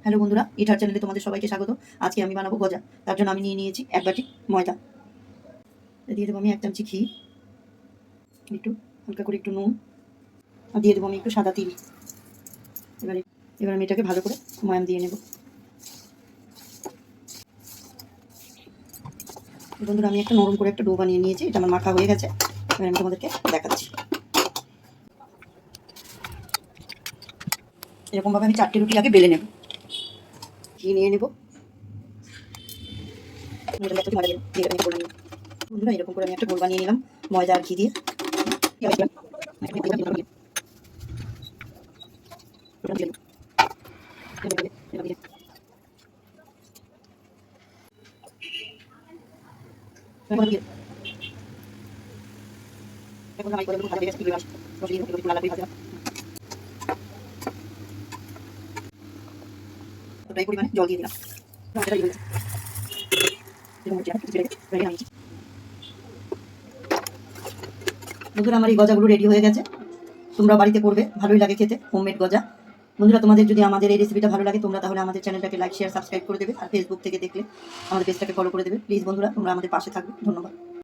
Hello বন্ধুরা, ইটার চ্যানেলে তোমাদের সবাইকে স্বাগত। আজকে আমি বানাবো গজা। তার জন্য আমি নিয়ে নিয়েছি 1 বাটি ময়দা। দিয়ে দেবো আমি 1 চামচি ঘি, একটু হালকা করে একটু নুন, আর দিয়ে দেবো আমি একটু সাদা তিল। এবার আমি এটাকে ভালো করে ময়াম দিয়ে নেব। বন্ধুরা, আমি একটা নরম করে একটা ডো বানিয়ে নিয়েছি। এটা আমার মাখা হয়ে গেছে। এবার আমি তোমাদেরকে দেখাচ্ছি। এরকমভাবে আমি 4টে রুটি আগে বেলে নেব। ঘি নিয়ে নেব। বন্ধুরা, এরকম করে আমি একটা গোল বানিয়ে নিলাম ময়দা আর ঘি দিয়ে। পরিমাণে জল দিয়ে দিলাম। বন্ধুরা, আমার এই গজাগুলো রেডি হয়ে গেছে। তোমরা বাড়িতে করবে, ভালোই লাগে খেতে, হোমমেড গজা। বন্ধুরা, তোমাদের যদি আমাদের এই রেসিপিটা ভালো লাগে, তোমরা তাহলে আমাদের চ্যানেলটাকে লাইক, শেয়ার, সাবস্ক্রাইব করে দেবে। আর ফেসবুক থেকে দেখলে আমাদের পেজটাকে ফলো করে দেবে। প্লিজ বন্ধুরা, তোমরা আমাদের পাশে থাকবে। ধন্যবাদ।